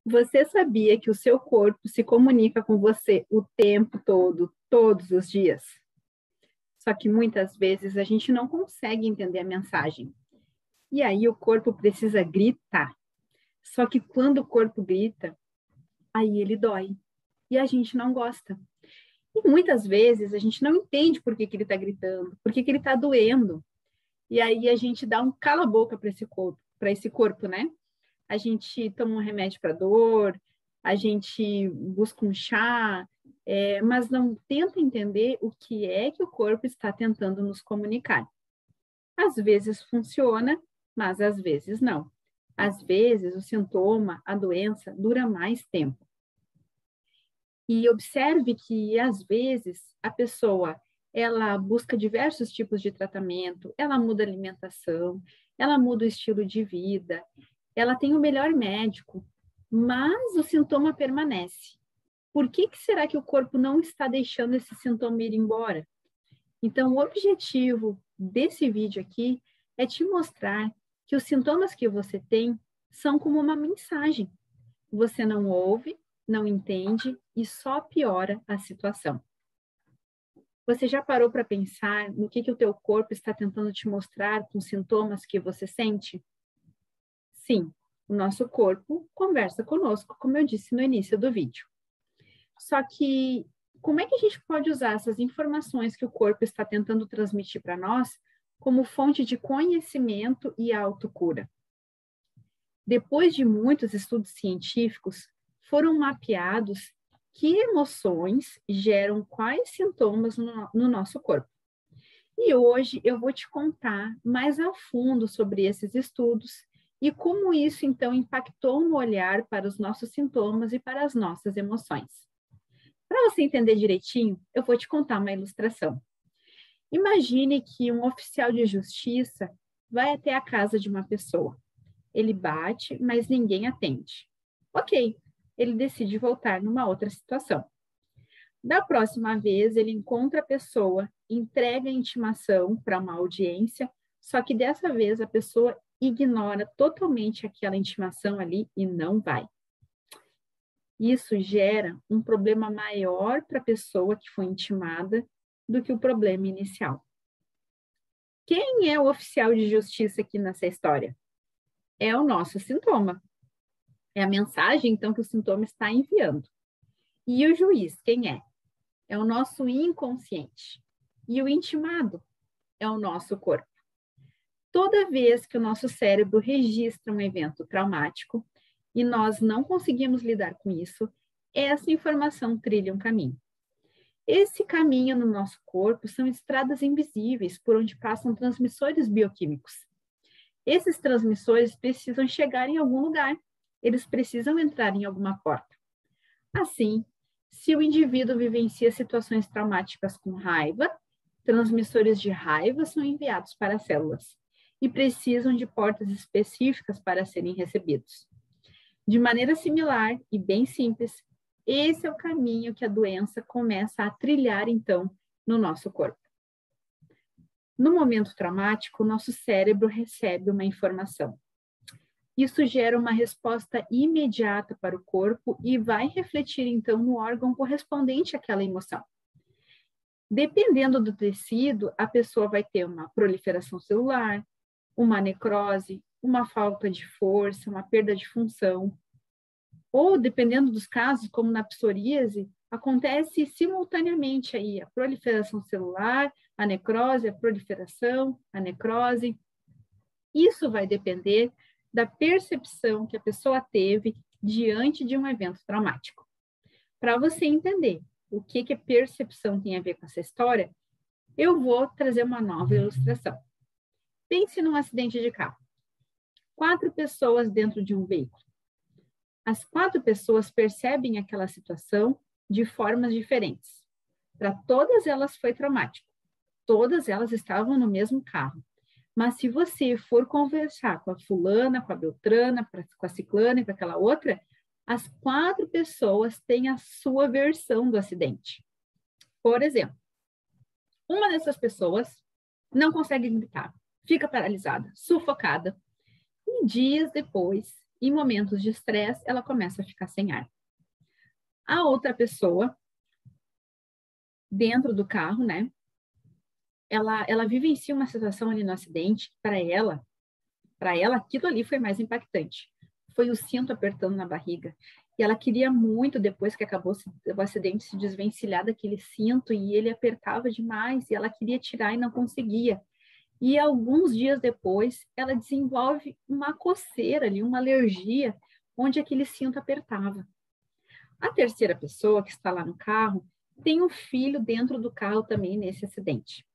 Você sabia que o seu corpo se comunica com você o tempo todo, todos os dias? Só que muitas vezes a gente não consegue entender a mensagem. E aí o corpo precisa gritar. Só que quando o corpo grita, aí ele dói. E a gente não gosta. E muitas vezes a gente não entende por que ele está gritando, por que ele está doendo. E aí a gente dá um cala-boca para esse corpo, né? A gente toma um remédio para dor, a gente busca um chá, mas não tenta entender o que é que o corpo está tentando nos comunicar. Às vezes funciona, mas às vezes não. Às vezes o sintoma, a doença, dura mais tempo. E observe que, às vezes, a pessoa, ela busca diversos tipos de tratamento, ela muda a alimentação, ela muda o estilo de vida, ela tem o melhor médico, mas o sintoma permanece. Por que será que o corpo não está deixando esse sintoma ir embora? Então, o objetivo desse vídeo aqui é te mostrar que os sintomas que você tem são como uma mensagem. Você não ouve, não entende e só piora a situação. Você já parou para pensar no que o teu corpo está tentando te mostrar com sintomas que você sente? Sim, o nosso corpo conversa conosco, como eu disse no início do vídeo. Só que como é que a gente pode usar essas informações que o corpo está tentando transmitir para nós como fonte de conhecimento e autocura? Depois de muitos estudos científicos, foram mapeados que emoções geram quais sintomas no nosso corpo. E hoje eu vou te contar mais a fundo sobre esses estudos e como isso, então, impactou no olhar para os nossos sintomas e para as nossas emoções. Para você entender direitinho, eu vou te contar uma ilustração. Imagine que um oficial de justiça vai até a casa de uma pessoa. Ele bate, mas ninguém atende. Ok, ele decide voltar numa outra situação. Da próxima vez, ele encontra a pessoa, entrega a intimação para uma audiência, só que dessa vez a pessoa ignora totalmente aquela intimação ali e não vai. Isso gera um problema maior para a pessoa que foi intimada do que o problema inicial. Quem é o oficial de justiça aqui nessa história? É o nosso sintoma. É a mensagem, então, que o sintoma está enviando. E o juiz, quem é? É o nosso inconsciente. E o intimado é o nosso corpo. Toda vez que o nosso cérebro registra um evento traumático e nós não conseguimos lidar com isso, essa informação trilha um caminho. Esse caminho no nosso corpo são estradas invisíveis por onde passam transmissores bioquímicos. Esses transmissores precisam chegar em algum lugar. Eles precisam entrar em alguma porta. Assim, se o indivíduo vivencia situações traumáticas com raiva, transmissores de raiva são enviados para as células e precisam de portas específicas para serem recebidos. De maneira similar e bem simples, esse é o caminho que a doença começa a trilhar, então, no nosso corpo. No momento traumático, o nosso cérebro recebe uma informação. Isso gera uma resposta imediata para o corpo e vai refletir, então, no órgão correspondente àquela emoção. Dependendo do tecido, a pessoa vai ter uma proliferação celular, uma necrose, uma falta de força, uma perda de função. Ou, dependendo dos casos, como na psoríase, acontece simultaneamente aí a proliferação celular, a necrose, a proliferação, a necrose. Isso vai depender da percepção que a pessoa teve diante de um evento traumático. Para você entender o que a percepção tem a ver com essa história, eu vou trazer uma nova ilustração. Pense num acidente de carro. 4 pessoas dentro de um veículo. As 4 pessoas percebem aquela situação de formas diferentes. Para todas elas foi traumático. Todas elas estavam no mesmo carro. Mas se você for conversar com a fulana, com a beltrana, com a ciclana e com aquela outra, as 4 pessoas têm a sua versão do acidente. Por exemplo, uma dessas pessoas não consegue gritar, fica paralisada, sufocada. E dias depois, Em momentos de estresse, ela começa a ficar sem ar. A outra pessoa, dentro do carro, né? Ela vivencia uma situação ali no acidente, para ela, aquilo ali foi mais impactante. Foi o cinto apertando na barriga. E ela queria muito, depois que acabou o acidente, se desvencilhar daquele cinto, e ele apertava demais, e ela queria tirar e não conseguia. E alguns dias depois, ela desenvolve uma coceira ali, uma alergia, onde aquele cinto apertava. A terceira pessoa que está lá no carro tem um filho dentro do carro também nesse acidente.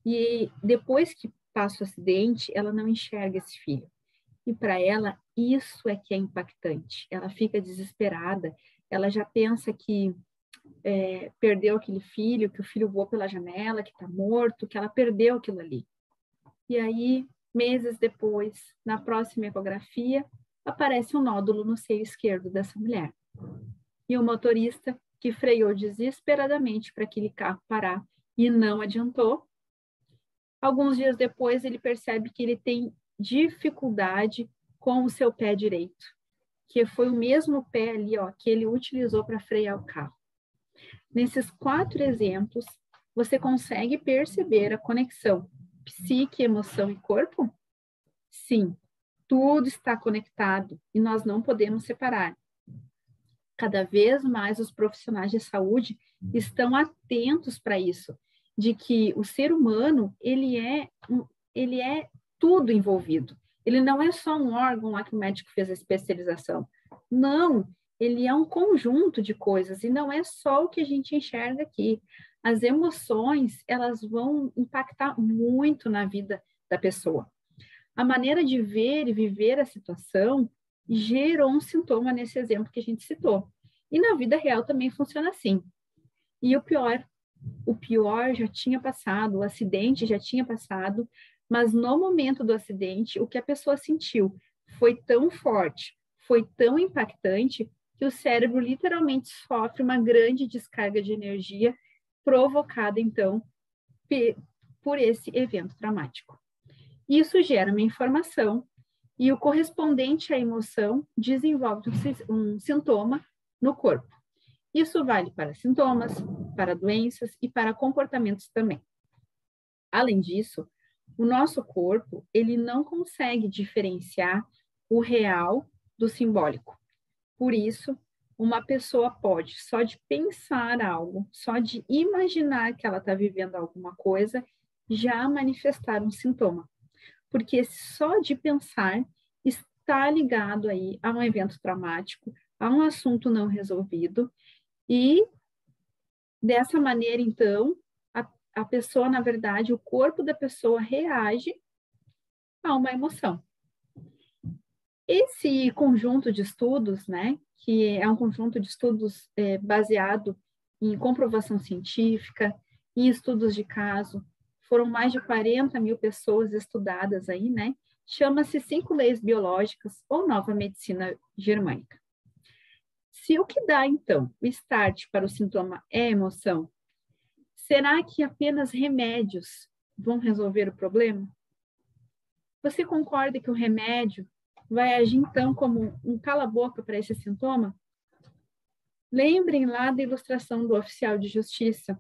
E depois que passa o acidente, ela não enxerga esse filho. E para ela, isso é que é impactante. Ela fica desesperada, ela já pensa que perdeu aquele filho, que o filho voou pela janela, que está morto, que ela perdeu aquilo ali. E aí, meses depois, na próxima ecografia, aparece um nódulo no seio esquerdo dessa mulher. E o motorista, que freou desesperadamente para aquele carro parar e não adiantou, alguns dias depois ele percebe que ele tem dificuldade com o seu pé direito, que foi o mesmo pé ali, ó, que ele utilizou para frear o carro. Nesses 4 exemplos, você consegue perceber a conexão psique, emoção e corpo? Sim, tudo está conectado e nós não podemos separar. Cada vez mais os profissionais de saúde estão atentos para isso, de que o ser humano, ele é tudo envolvido. Ele não é só um órgão lá que o médico fez a especialização. Não, ele é um conjunto de coisas e não é só o que a gente enxerga aqui. As emoções, elas vão impactar muito na vida da pessoa. A maneira de ver e viver a situação gerou um sintoma nesse exemplo que a gente citou. E na vida real também funciona assim. E o pior já tinha passado, o acidente já tinha passado, mas no momento do acidente, o que a pessoa sentiu foi tão forte, foi tão impactante, que o cérebro literalmente sofre uma grande descarga de energia provocada, então, por esse evento traumático. Isso gera uma informação e o correspondente à emoção desenvolve um sintoma no corpo. Isso vale para sintomas, para doenças e para comportamentos também. Além disso, o nosso corpo, ele não consegue diferenciar o real do simbólico. Por isso, uma pessoa pode, só de pensar algo, só de imaginar que ela está vivendo alguma coisa, já manifestar um sintoma. Porque só de pensar está ligado aí a um evento traumático, a um assunto não resolvido, e dessa maneira, então, a pessoa, na verdade, o corpo da pessoa reage a uma emoção. Esse conjunto de estudos, né, que é um conjunto de estudos baseado em comprovação científica e estudos de caso, foram mais de 40 mil pessoas estudadas aí, né, chama-se 5 leis biológicas ou nova medicina germânica. Se o que dá, então, o start para o sintoma é a emoção, será que apenas remédios vão resolver o problema? Você concorda que o remédio vai agir, então, como um cala-boca para esse sintoma? Lembrem lá da ilustração do oficial de justiça.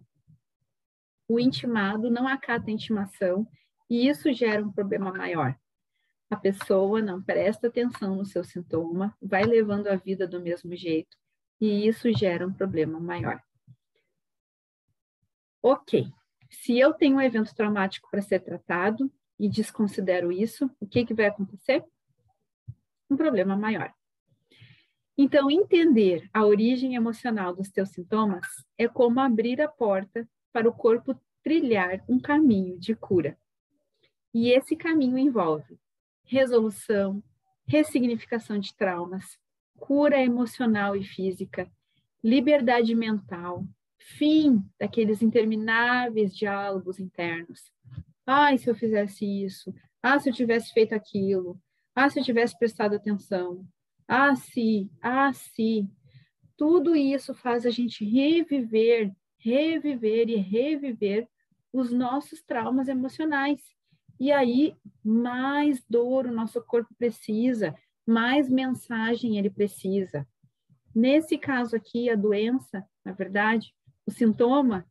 O intimado não acata a intimação e isso gera um problema maior. A pessoa não presta atenção no seu sintoma, vai levando a vida do mesmo jeito e isso gera um problema maior. Ok, se eu tenho um evento traumático para ser tratado e desconsidero isso, o que vai acontecer? Um problema maior. Então, entender a origem emocional dos teus sintomas é como abrir a porta para o corpo trilhar um caminho de cura. E esse caminho envolve resolução, ressignificação de traumas, cura emocional e física, liberdade mental, fim daqueles intermináveis diálogos internos. Ai, se eu fizesse isso. Ah, se eu tivesse feito aquilo. Ah, se eu tivesse prestado atenção. Ah, se. Ah, se. Tudo isso faz a gente reviver e reviver os nossos traumas emocionais. E aí, mais dor o nosso corpo precisa, mais mensagem ele precisa. Nesse caso aqui, a doença, na verdade, o sintoma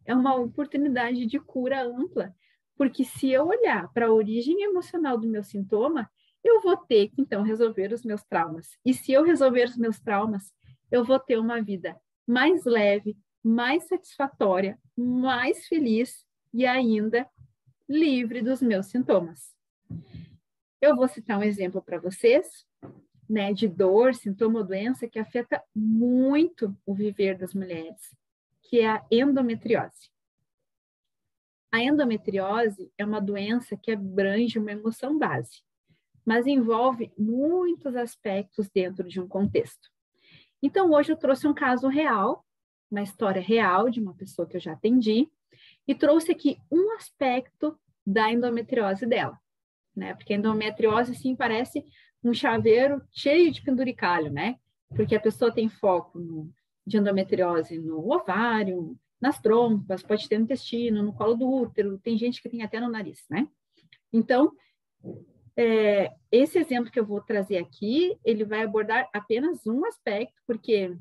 é uma oportunidade de cura ampla, porque se eu olhar para a origem emocional do meu sintoma, eu vou ter que, então, resolver os meus traumas. E se eu resolver os meus traumas, eu vou ter uma vida mais leve, mais satisfatória, mais feliz e ainda livre dos meus sintomas. Eu vou citar um exemplo para vocês, né, de dor, sintoma ou doença que afeta muito o viver das mulheres, que é a endometriose. A endometriose é uma doença que abrange uma emoção base, mas envolve muitos aspectos dentro de um contexto. Então, hoje eu trouxe um caso real, uma história real de uma pessoa que eu já atendi, e trouxe aqui um aspecto da endometriose dela, né? Porque a endometriose, assim, parece um chaveiro cheio de penduricalho, né? Porque a pessoa tem foco de endometriose no ovário, nas trompas, pode ter no intestino, no colo do útero, tem gente que tem até no nariz, né? Então, esse exemplo que eu vou trazer aqui, ele vai abordar apenas um aspecto, porque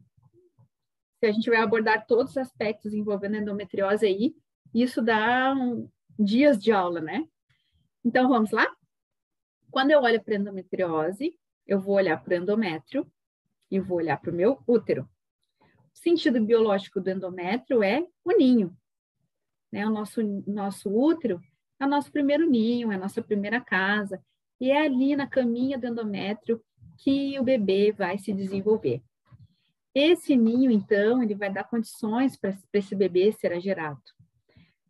se a gente vai abordar todos os aspectos envolvendo a endometriose aí, isso dá dias de aula, né? Então, vamos lá? Quando eu olho para a endometriose, eu vou olhar para o endométrio e vou olhar para o meu útero. O sentido biológico do endométrio é o ninho, né? O nosso útero é o nosso primeiro ninho, é a nossa primeira casa, e é ali na caminha do endométrio que o bebê vai se desenvolver. Esse ninho, então, ele vai dar condições para esse bebê ser gerado.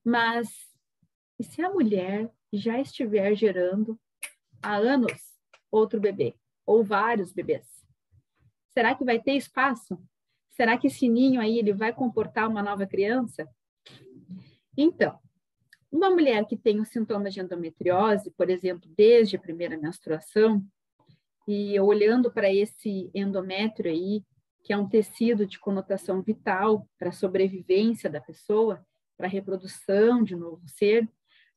Mas, e se a mulher já estiver gerando há anos outro bebê, ou vários bebês? Será que vai ter espaço? Será que esse ninho aí ele vai comportar uma nova criança? Então, uma mulher que tem os sintomas de endometriose, por exemplo, desde a primeira menstruação, e olhando para esse endométrio aí, que é um tecido de conotação vital para a sobrevivência da pessoa, para a reprodução de um novo ser,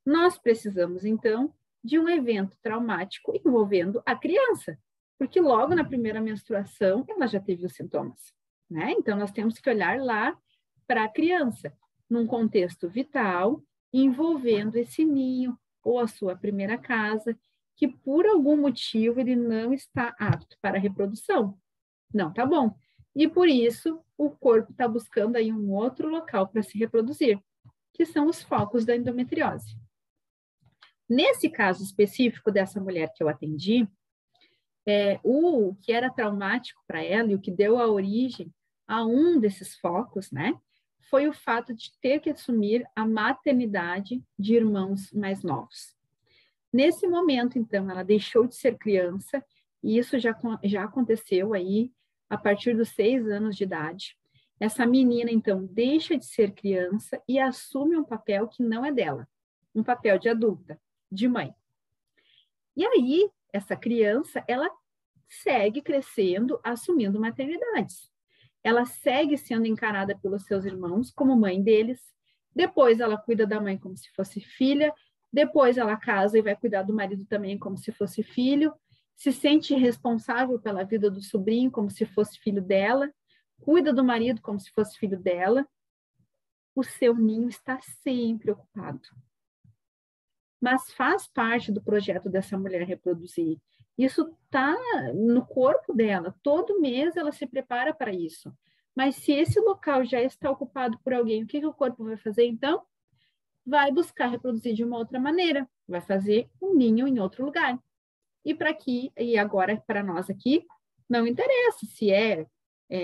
nós precisamos, então, de um evento traumático envolvendo a criança, porque logo na primeira menstruação ela já teve os sintomas, né? Então, nós temos que olhar lá para a criança, num contexto vital, envolvendo esse ninho ou a sua primeira casa, que por algum motivo ele não está apto para a reprodução. Não tá bom. E por isso o corpo está buscando aí um outro local para se reproduzir, que são os focos da endometriose. Nesse caso específico dessa mulher que eu atendi, o que era traumático para ela e o que deu a origem a um desses focos, né, foi o fato de ter que assumir a maternidade de irmãos mais novos. Nesse momento, então, ela deixou de ser criança, e isso já aconteceu aí a partir dos 6 anos de idade. Essa menina, então, deixa de ser criança e assume um papel que não é dela, um papel de adulta, de mãe. E aí, essa criança, ela segue crescendo, assumindo maternidades. Ela segue sendo encarada pelos seus irmãos como mãe deles, depois ela cuida da mãe como se fosse filha, depois ela casa e vai cuidar do marido também como se fosse filho, se sente responsável pela vida do sobrinho como se fosse filho dela, cuida do marido como se fosse filho dela. O seu ninho está sempre ocupado. Mas faz parte do projeto dessa mulher reproduzir. Isso está no corpo dela. Todo mês ela se prepara para isso. Mas se esse local já está ocupado por alguém, o que o corpo vai fazer então? Vai buscar reproduzir de uma outra maneira. Vai fazer um ninho em outro lugar. E agora para nós aqui, não interessa se é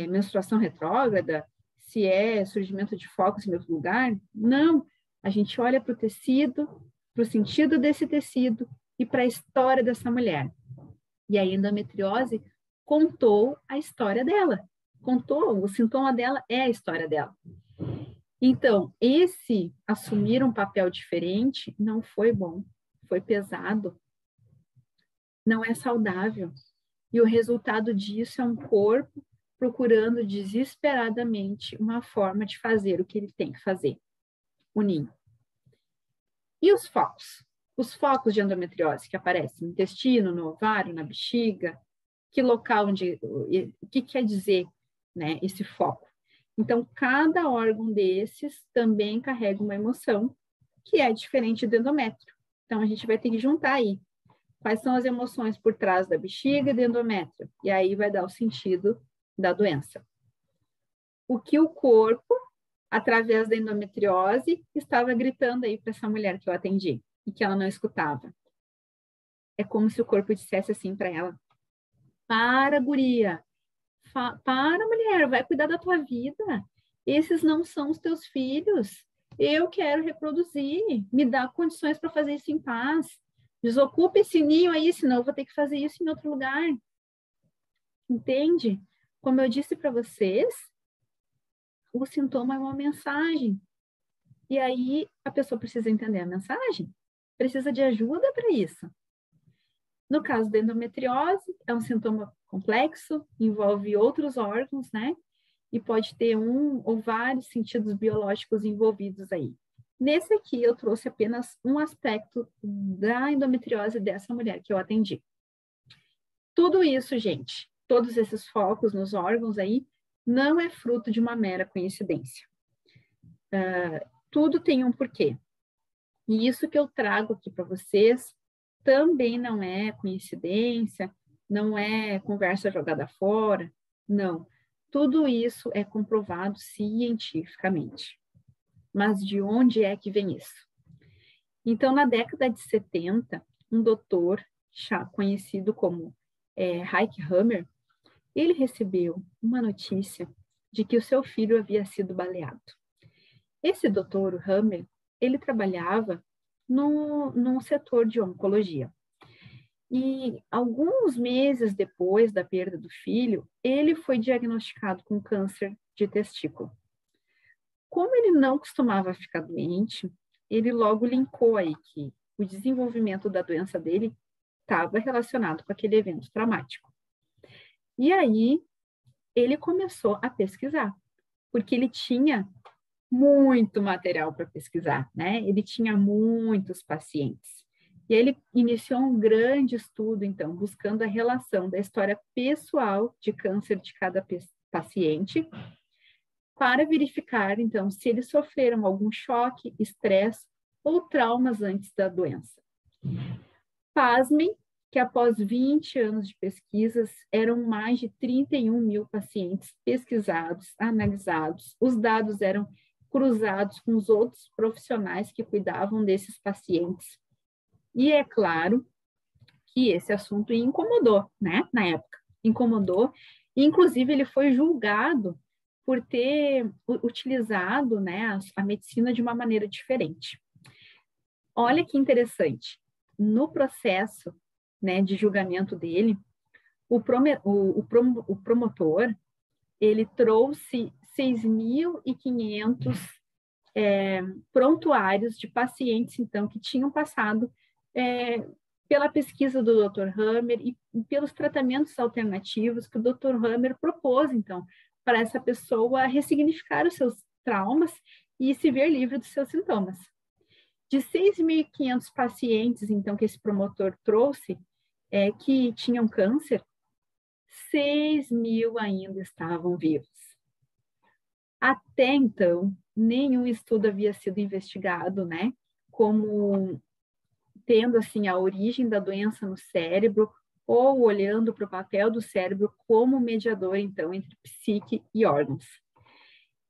menstruação retrógrada, se é surgimento de focos em outro lugar. Não. A gente olha para o tecido, para o sentido desse tecido e para a história dessa mulher. E a endometriose contou a história dela. O sintoma dela é a história dela. Então, esse assumir um papel diferente não foi bom, foi pesado, não é saudável. E o resultado disso é um corpo procurando desesperadamente uma forma de fazer o que ele tem que fazer, o ninho. E os focos? Os focos de endometriose que aparecem no intestino, no ovário, na bexiga, que local o que quer dizer, né, esse foco. Então, cada órgão desses também carrega uma emoção que é diferente do endométrio. Então, a gente vai ter que juntar aí quais são as emoções por trás da bexiga e do endométrio. E aí vai dar o sentido da doença. O que o corpo, através da endometriose, estava gritando aí para essa mulher que eu atendi e que ela não escutava. É como se o corpo dissesse assim para ela: para, guria, para, mulher, vai cuidar da tua vida. Esses não são os teus filhos. Eu quero reproduzir. Me dá condições para fazer isso em paz. Desocupa esse ninho aí, senão eu vou ter que fazer isso em outro lugar. Entende? Como eu disse para vocês, o sintoma é uma mensagem. E aí a pessoa precisa entender a mensagem. Precisa de ajuda para isso. No caso da endometriose, é um sintoma complexo, envolve outros órgãos, né? E pode ter um ou vários sentidos biológicos envolvidos aí. Nesse aqui, eu trouxe apenas um aspecto da endometriose dessa mulher que eu atendi. Tudo isso, gente, todos esses focos nos órgãos aí, não é fruto de uma mera coincidência. Tudo tem um porquê. E isso que eu trago aqui para vocês também não é coincidência, não é conversa jogada fora, não. Tudo isso é comprovado cientificamente. Mas de onde é que vem isso? Então, na década de 70, um doutor conhecido como Heike Hammer, ele recebeu uma notícia de que o seu filho havia sido baleado. Esse doutor, o Hammer, ele trabalhava num setor de oncologia. E alguns meses depois da perda do filho, ele foi diagnosticado com câncer de testículo. Como ele não costumava ficar doente, ele logo linkou aí que o desenvolvimento da doença dele estava relacionado com aquele evento traumático. E aí, ele começou a pesquisar, porque ele tinha muito material para pesquisar, né? Ele tinha muitos pacientes. E ele iniciou um grande estudo, então, buscando a relação da história pessoal de câncer de cada paciente, para verificar, então, se eles sofreram algum choque, estresse ou traumas antes da doença. Pasmem que após 20 anos de pesquisas, eram mais de 31 mil pacientes pesquisados, analisados, os dados eram cruzados com os outros profissionais que cuidavam desses pacientes. E é claro que esse assunto incomodou, né, na época, incomodou, e inclusive ele foi julgado por ter utilizado, né, a medicina de uma maneira diferente. Olha que interessante, no processo, né, de julgamento dele, o promotor, ele trouxe 6.500 prontuários de pacientes, então, que tinham passado pela pesquisa do Dr. Hammer e pelos tratamentos alternativos que o Dr. Hammer propôs, então, para essa pessoa ressignificar os seus traumas e se ver livre dos seus sintomas. De 6.500 pacientes, então, que esse promotor trouxe, que tinham câncer, 6.000 ainda estavam vivos. Até então, nenhum estudo havia sido investigado, né, como tendo, assim, a origem da doença no cérebro ou olhando para o papel do cérebro como mediador, então, entre psique e órgãos.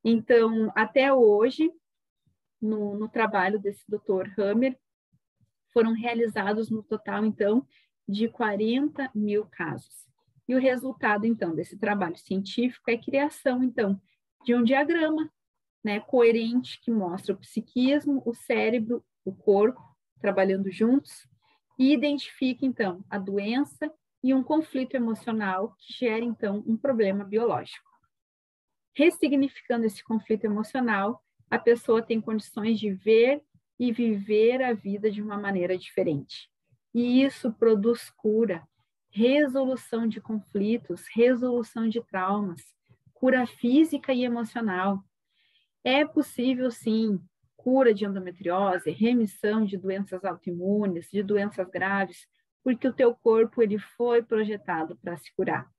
Então, até hoje, no trabalho desse Dr. Hammer, foram realizados no total, então, de 40 mil casos. E o resultado, então, desse trabalho científico é a criação, então, de um diagrama, né, coerente que mostra o psiquismo, o cérebro, o corpo, trabalhando juntos, e identifica, então, a doença e um conflito emocional que gera, então, um problema biológico. Ressignificando esse conflito emocional, a pessoa tem condições de ver e viver a vida de uma maneira diferente. E isso produz cura, resolução de conflitos, resolução de traumas, cura física e emocional. É possível, sim, cura de endometriose, remissão de doenças autoimunes, de doenças graves, porque o teu corpo ele foi projetado para se curar.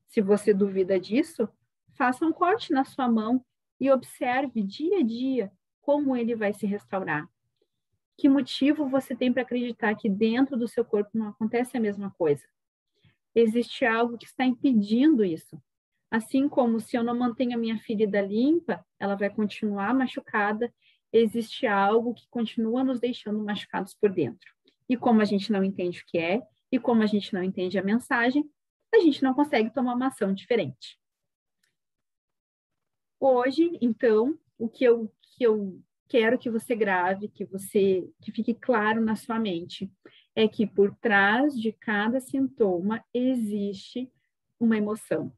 Se você duvida disso, faça um corte na sua mão e observe dia a dia como ele vai se restaurar. Que motivo você tem para acreditar que dentro do seu corpo não acontece a mesma coisa? Existe algo que está impedindo isso. Assim como se eu não mantenho a minha ferida limpa, ela vai continuar machucada, existe algo que continua nos deixando machucados por dentro. E como a gente não entende o que é, e como a gente não entende a mensagem, a gente não consegue tomar uma ação diferente. Hoje, então, o que eu quero que você grave, que fique claro na sua mente, é que por trás de cada sintoma existe uma emoção.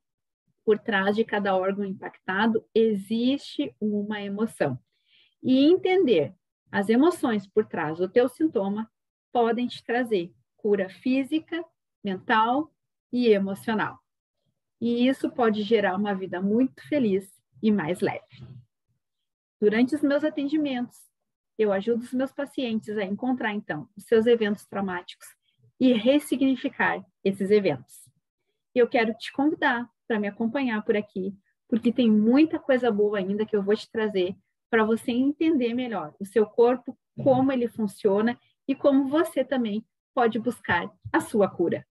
Por trás de cada órgão impactado existe uma emoção. E entender as emoções por trás do teu sintoma podem te trazer cura física, mental e emocional. E isso pode gerar uma vida muito feliz e mais leve. Durante os meus atendimentos, eu ajudo os meus pacientes a encontrar, então, os seus eventos traumáticos e ressignificar esses eventos. E eu quero te convidar para me acompanhar por aqui, porque tem muita coisa boa ainda que eu vou te trazer para você entender melhor o seu corpo, como ele funciona e como você também pode buscar a sua cura.